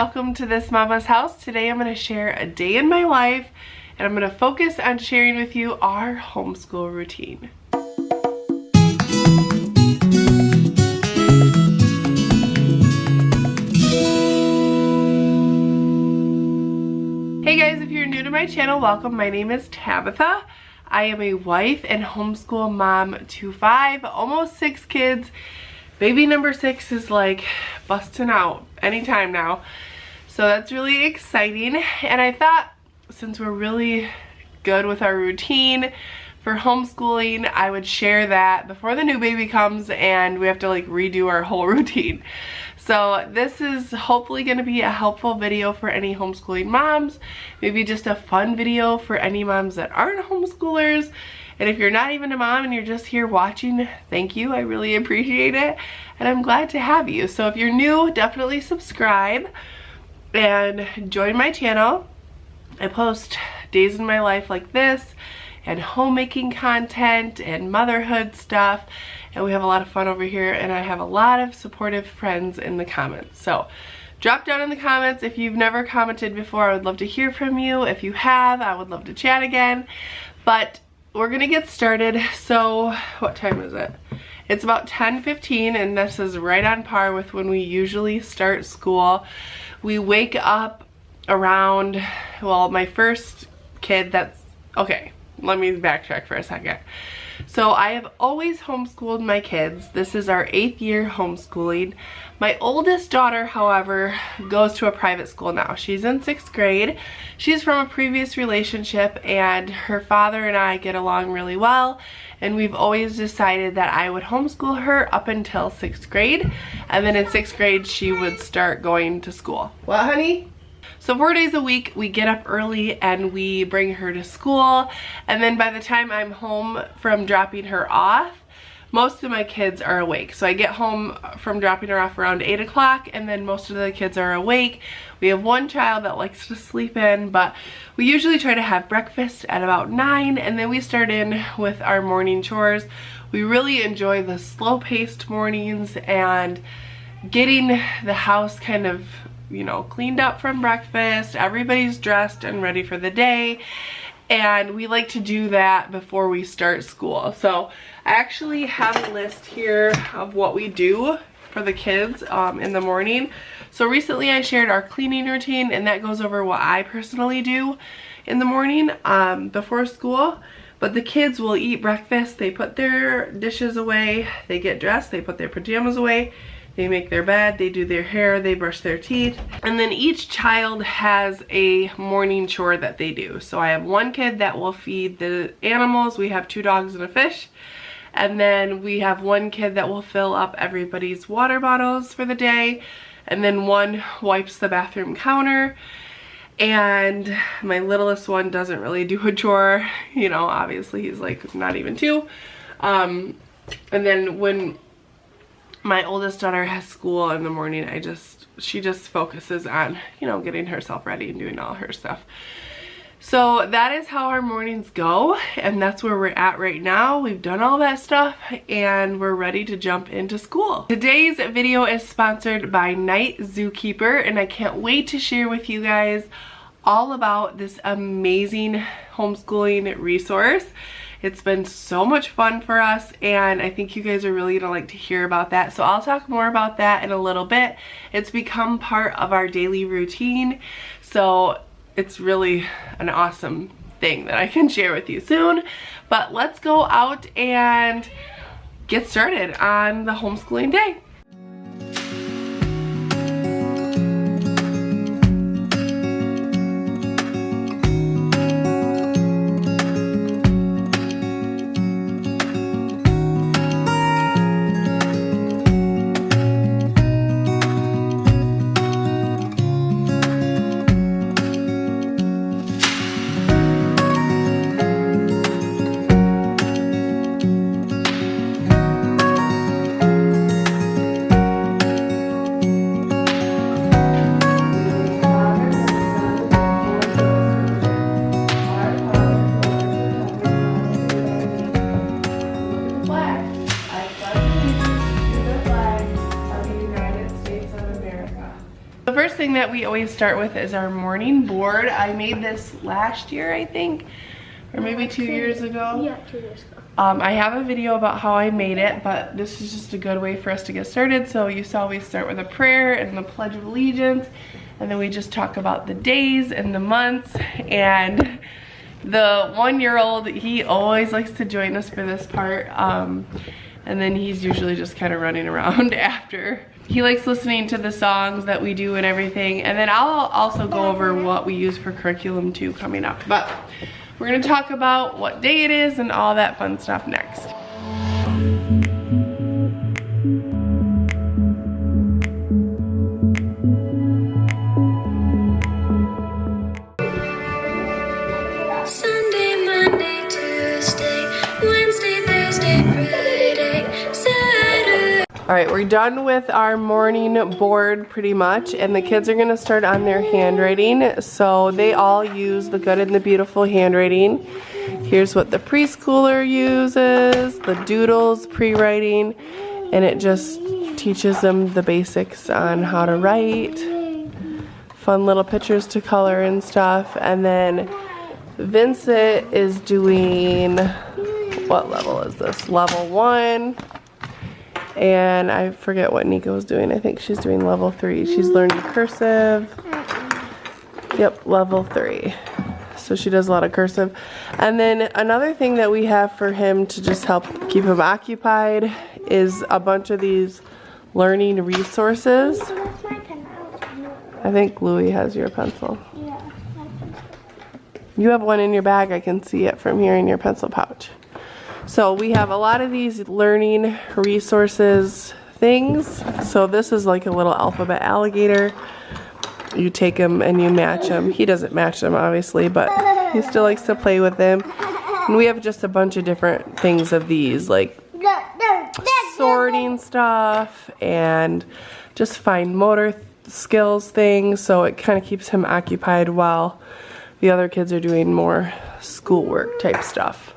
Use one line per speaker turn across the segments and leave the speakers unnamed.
welcome to this mama's house. Today I'm going to share a day in my life and I'm going to focus on sharing with you our homeschool routine. Hey guys, if you're new to my channel, welcome. My name is Tabitha. I am a wife and homeschool mom to 5, almost 6 kids. Baby number 6 is like busting out anytime now. So that's really exciting. And I thought since we're really good with our routine for homeschooling, I would share that before the new baby comes and we have to like redo our whole routine. So this is hopefully going to be a helpful video for any homeschooling moms, maybe just a fun video for any moms that aren't homeschoolers. And if you're not even a mom and you're just here watching, thank you. I really appreciate it. And I'm glad to have you. So if you're new, definitely subscribe and join my channel. I post days in my life like this and homemaking content and motherhood stuff. And we have a lot of fun over here. And I have a lot of supportive friends in the comments. So drop down in the comments if you've never commented before. I would love to hear from you. If you have, I would love to chat again. But we're gonna get started. So what time is it? It's about 10:15 and this is right on par with when we usually start school. We wake up around, well, my first kid, that's, okay, let me backtrack for a second. So I have always homeschooled my kids. This is our 8th year homeschooling. My oldest daughter, however, goes to a private school now. She's in 6th grade. She's from a previous relationship and her father and I get along really well. And we've always decided that I would homeschool her up until 6th grade. And then in 6th grade, she would start going to school. What, honey? So 4 days a week, we get up early and we bring her to school. And then by the time I'm home from dropping her off, most of my kids are awake. So I get home from dropping her off around 8 o'clock and then most of the kids are awake. We have one child that likes to sleep in, but we usually try to have breakfast at about 9 and then we start in with our morning chores. We really enjoy the slow-paced mornings and getting the house kind of, you know, cleaned up from breakfast. Everybody's dressed and ready for the day. And we like to do that before we start school. So I actually have a list here of what we do for the kids in the morning. So recently I shared our cleaning routine and that goes over what I personally do in the morning before school. But the kids will eat breakfast, they put their dishes away, they get dressed, they put their pajamas away, they make their bed, they do their hair, they brush their teeth. And then each child has a morning chore that they do. So I have one kid that will feed the animals. We have 2 dogs and a fish. And then we have one kid that will fill up everybody's water bottles for the day. And then one wipes the bathroom counter. And my littlest one doesn't really do a chore. You know, obviously he's like not even 2. And then when my oldest daughter has school in the morning, she just focuses on, you know, getting herself ready and doing all her stuff. So that is how our mornings go, and that's where we're at right now. We've done all that stuff and we're ready to jump into school. Today's video is sponsored by Night Zookeeper, and I can't wait to share with you guys all about this amazing homeschooling resource. It's been so much fun for us and I think you guys are really gonna like to hear about that. So I'll talk more about that in a little bit. It's become part of our daily routine. So it's really an awesome thing that I can share with you soon. But let's go out and get started on the homeschooling day. The first thing that we always start with is our morning board. I made this last year, I think, or maybe 2 years ago.
Yeah, 2 years ago.
I have a video about how I made it, but this is just a good way for us to get started. So you saw we start with a prayer and the Pledge of Allegiance, and then we just talk about the days and the months. And the 1-year-old, he always likes to join us for this part, and then he's usually just kind of running around after. He likes listening to the songs that we do and everything, and then I'll also go over what we use for curriculum too coming up. But we're gonna talk about what day it is and all that fun stuff next.
Sunday, Monday, Tuesday, Wednesday, Thursday, Friday, Saturday.
All right, we're done with our morning board pretty much, and the kids are gonna start on their handwriting. So they all use the Good and the Beautiful handwriting. Here's what the preschooler uses, the doodles, pre-writing, and it just teaches them the basics on how to write, fun little pictures to color and stuff. And then Vincent is doing, what level is this? Level 1. And I forget what Nico's doing. I think she's doing level 3. She's learning cursive. Yep, level 3. So she does a lot of cursive. And then another thing that we have for him to just help keep him occupied is a bunch of these learning resources. I think Louie has your pencil.
Yeah, my pencil.
You have one in your bag. I can see it from here in your pencil pouch. So we have a lot of these learning resources things. So this is like a little alphabet alligator. You take them and you match them. He doesn't match them obviously, but he still likes to play with them. And we have just a bunch of different things of these, like sorting stuff and just fine motor skills things. So it kind of keeps him occupied while the other kids are doing more schoolwork type stuff.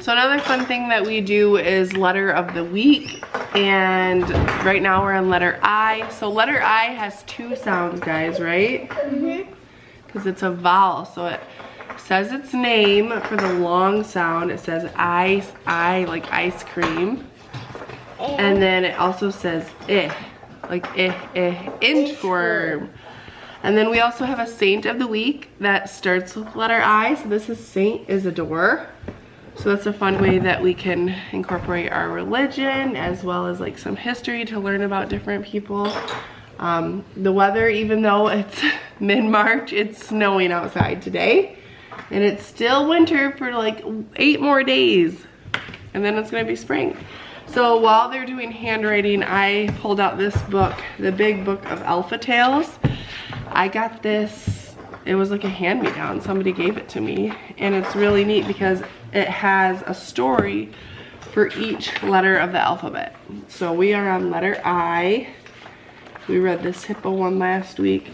So another fun thing that we do is letter of the week, and right now we're on letter I. So letter I has 2 sounds, guys, right? Mm-hmm. Because it's a vowel, so it says its name for the long sound. It says I like ice cream, and then it also says like inchworm. And then we also have a saint of the week that starts with letter I. So this is Saint Isidore. So that's a fun way that we can incorporate our religion as well as like some history to learn about different people. The weather, even though it's mid-March, it's snowing outside today. And it's still winter for like 8 more days. And then it's gonna be spring. So while they're doing handwriting, I pulled out this book, the big book of Alpha Tales. I got this, it was like a hand-me-down. Somebody gave it to me. And it's really neat because it has a story for each letter of the alphabet. So we are on letter I. We read this hippo one last week.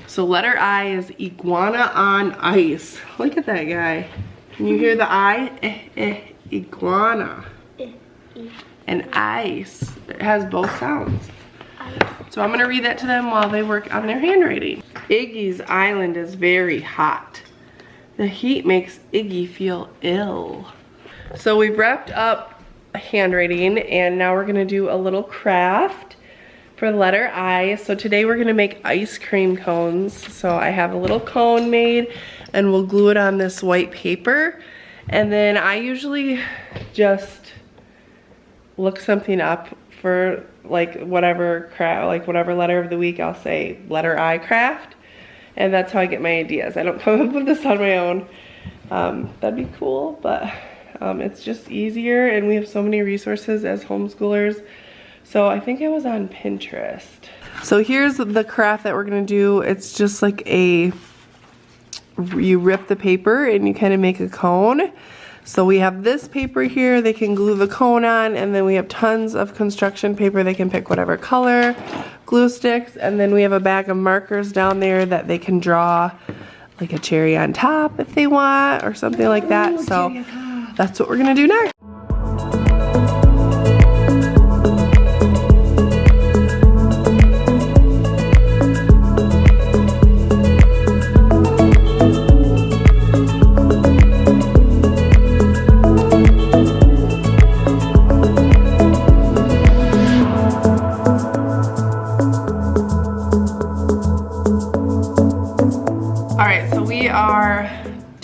So letter I is iguana on ice. Look at that guy. Can you hear the I? Iguana. And ice. It has both sounds. So I'm gonna read that to them while they work on their handwriting. Iggy's island is very hot. The heat makes Iggy feel ill. So we've wrapped up handwriting, and now we're gonna do a little craft for letter I. So today we're gonna make ice cream cones. So I have a little cone made, and we'll glue it on this white paper. And then I usually just look something up for like whatever craft, like whatever letter of the week, I'll say letter I craft. And that's how I get my ideas. I don't come up with this on my own. That'd be cool, but it's just easier, and we have so many resources as homeschoolers. So I think it was on Pinterest. So here's the craft that we're gonna do. It's just like you rip the paper and you kind of make a cone. So we have this paper here they can glue the cone on, and then we have tons of construction paper. They can pick whatever color, glue sticks, and then we have a bag of markers down there that they can draw like a cherry on top if they want, or something like that. So that's what we're gonna do next.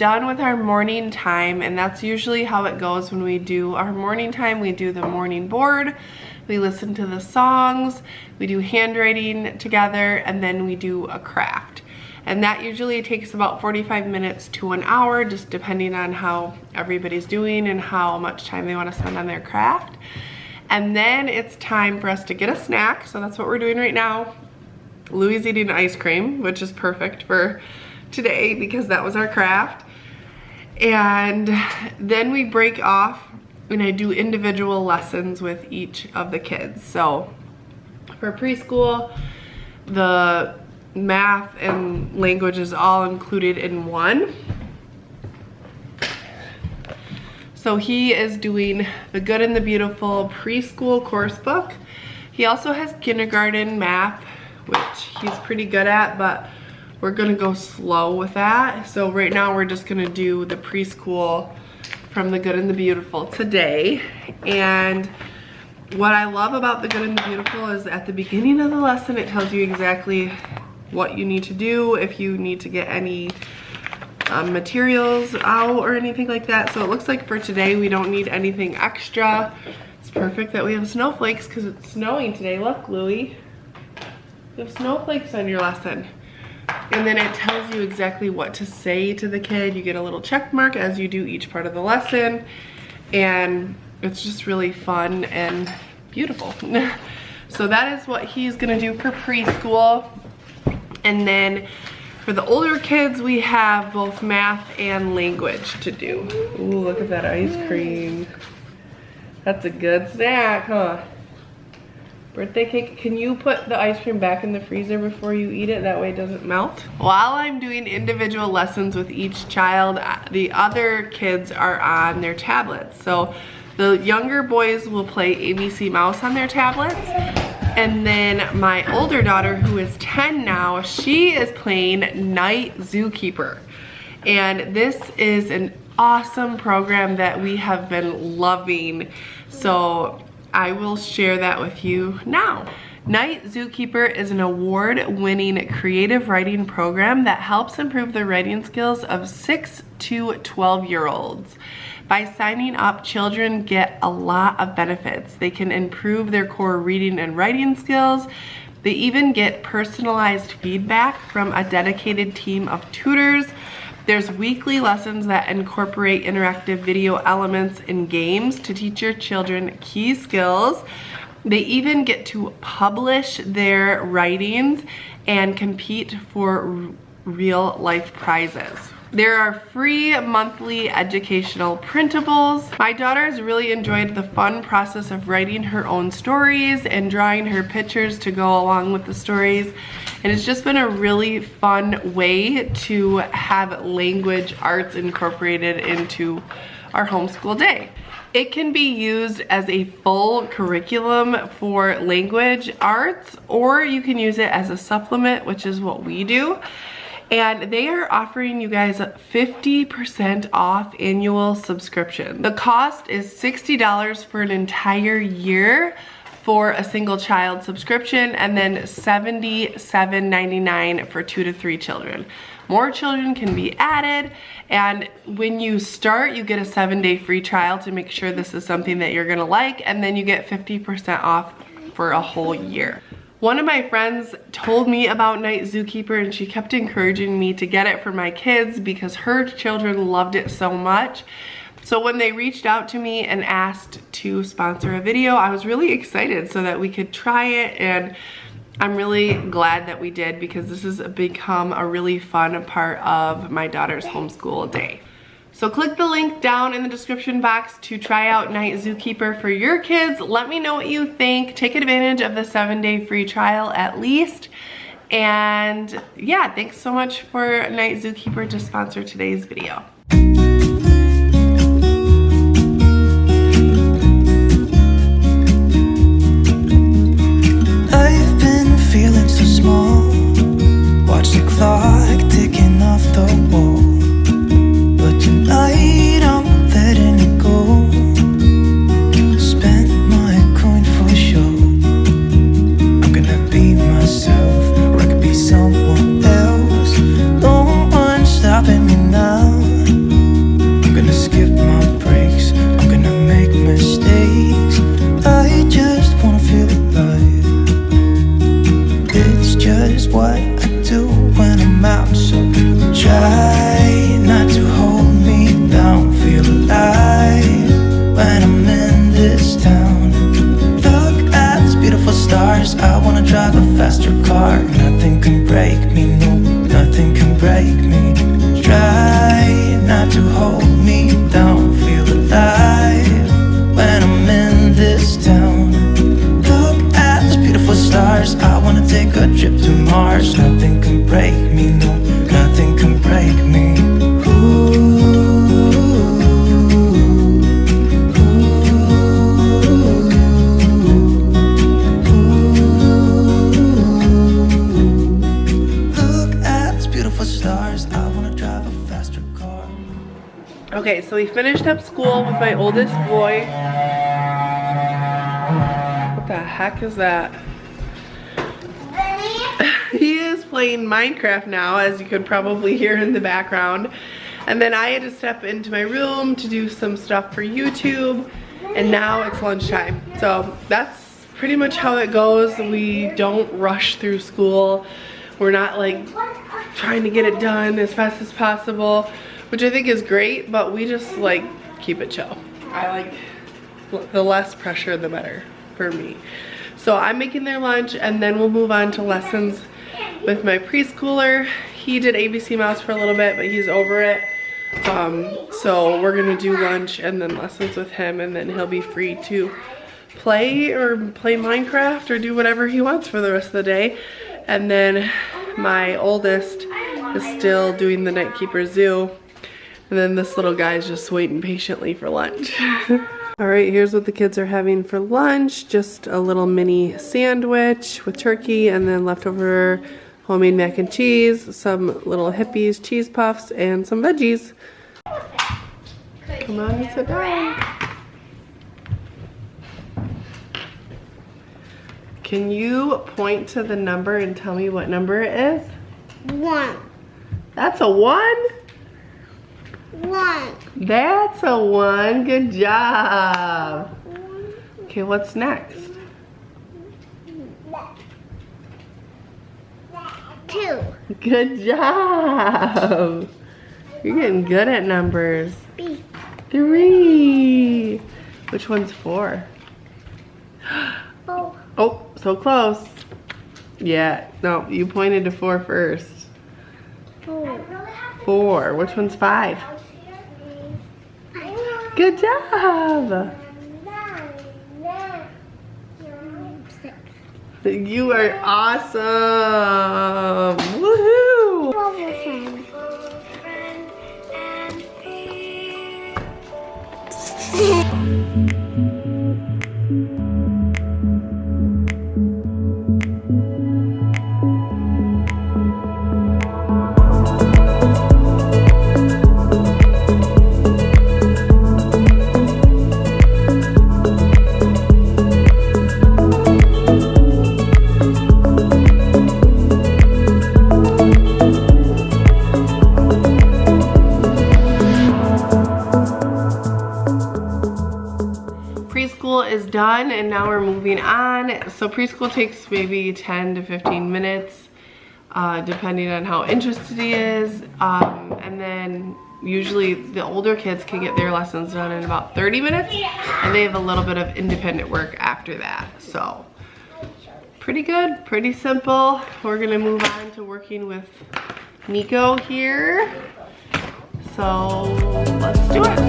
done with our morning time, and that's usually how it goes when we do our morning time. We do the morning board, we listen to the songs, we do handwriting together, and then we do a craft. And that usually takes about 45 minutes to an hour, just depending on how everybody's doing and how much time they want to spend on their craft. And then it's time for us to get a snack, so that's what we're doing right now. Louie's eating ice cream, which is perfect for today because that was our craft. And then we break off and I do individual lessons with each of the kids. So for preschool, the math and language is all included in one. So he is doing the Good and the Beautiful preschool course book. He also has kindergarten math, which he's pretty good at, but we're gonna go slow with that. So right now we're just gonna do the preschool from the Good and the Beautiful today. And what I love about the Good and the Beautiful is at the beginning of the lesson, it tells you exactly what you need to do, if you need to get any materials out or anything like that. So it looks like for today we don't need anything extra. It's perfect that we have snowflakes because it's snowing today. Look, Louie, you have snowflakes on your lesson. And then it tells you exactly what to say to the kid. You get a little check mark as you do each part of the lesson, and it's just really fun and beautiful. So that is what he's gonna do for preschool. And then for the older kids, we have both math and language to do. Ooh, look at that ice cream. That's a good snack, huh? Birthday cake. Can you put the ice cream back in the freezer before you eat it? That way it doesn't melt. While I'm doing individual lessons with each child, the other kids are on their tablets. So the younger boys will play ABC Mouse on their tablets. And then my older daughter, who is 10 now, she is playing Night Zookeeper. And this is an awesome program that we have been loving. So I will share that with you now. Night Zookeeper is an award-winning creative writing program that helps improve the writing skills of 6 to 12-year-olds. By signing up, children get a lot of benefits. They can improve their core reading and writing skills. They even get personalized feedback from a dedicated team of tutors. There's weekly lessons that incorporate interactive video elements and games to teach your children key skills. They even get to publish their writings and compete for real life prizes. There are free monthly educational printables. My daughter has really enjoyed the fun process of writing her own stories and drawing her pictures to go along with the stories. And it's just been a really fun way to have language arts incorporated into our homeschool day. It can be used as a full curriculum for language arts, or you can use it as a supplement, which is what we do. And they are offering you guys 50% off annual subscription. The cost is $60 for an entire year for a single child subscription, and then $77.99 for 2 to 3 children. More children can be added, and when you start, you get a 7-day free trial to make sure this is something that you're gonna like, and then you get 50% off for a whole year. One of my friends told me about Night Zookeeper, and she kept encouraging me to get it for my kids because her children loved it so much. So when they reached out to me and asked to sponsor a video, I was really excited so that we could try it, and I'm really glad that we did because this has become a really fun part of my daughter's homeschool day. So click the link down in the description box to try out Night Zookeeper for your kids. Let me know what you think. Take advantage of the 7-day free trial at least. And yeah, thanks so much for Night Zookeeper to sponsor today's video.
I've been feeling so small. Watch the clock ticking off the wall. But tonight I'm letting it go. Spend my coin for sure. I'm gonna be myself, or I could be someone else. No one's stopping me now. a trip to Mars. Nothing can break me, no, nothing can break me. Look at these beautiful stars. I wanna drive a faster car.
Okay, so we finished up school with my oldest boy. What the heck is that? He is playing Minecraft now, as you could probably hear in the background. And then I had to step into my room to do some stuff for YouTube. And now it's lunchtime. So that's pretty much how it goes. We don't rush through school. We're not like trying to get it done as fast as possible, which I think is great, but we just like keep it chill. I like the less pressure, the better for me. So I'm making their lunch, and then we'll move on to lessons with my preschooler. He did ABC Mouse for a little bit, but he's over it. So we're gonna do lunch and then lessons with him, and then he'll be free to play Minecraft or do whatever he wants for the rest of the day. And then my oldest is still doing the Night Keeper Zoo. And then this little guy is just waiting patiently for lunch. All right, here's what the kids are having for lunch. Just a little mini sandwich with turkey, and then leftover homemade mac and cheese, some little Hippies cheese puffs, and some veggies. Come on and sit down. Can you point to the number and tell me what number it is?
1.
That's a 1?
1.
That's a 1. Good job. Okay, what's next?
2.
Good job. You're getting good at numbers. 3. Which one's 4?
4.
Oh, so close. Yeah, no, you pointed to 4 first. 4. Which one's 5? Good job.
6.
You are awesome. Woohoo. Preschool is done, and now we're moving on. So preschool takes maybe 10 to 15 minutes, depending on how interested he is. And then usually the older kids can get their lessons done in about 30 minutes, and they have a little bit of independent work after that. So pretty good, pretty simple. We're gonna move on to working with Nico here. So let's do it.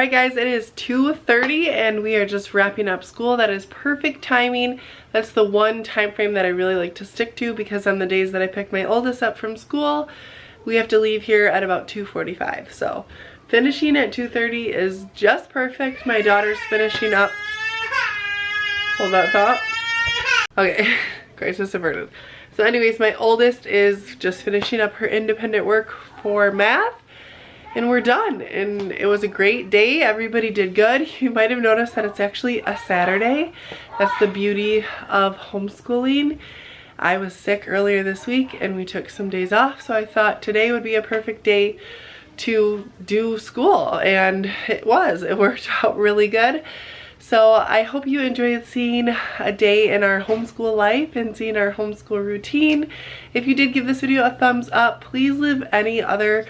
Alright guys, it is 2:30 and we are just wrapping up school. That is perfect timing. That's the one time frame that I really like to stick to, because on the days that I pick my oldest up from school, we have to leave here at about 2:45. So finishing at 2:30 is just perfect. My daughter's finishing up. Hold that thought. Okay, crisis averted. So anyways, my oldest is just finishing up her independent work for math. And we're done, and it was a great day. Everybody did good. You might have noticed that it's actually a Saturday. That's the beauty of homeschooling. I was sick earlier this week and we took some days off, so I thought today would be a perfect day to do school, and it was. It worked out really good. So I hope you enjoyed seeing a day in our homeschool life and seeing our homeschool routine. If you did, give this video a thumbs up. Please leave any other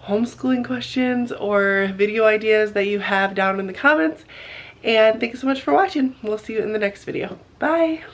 homeschooling questions or video ideas that you have down in the comments. And thanks so much for watching. We'll see you in the next video. Bye.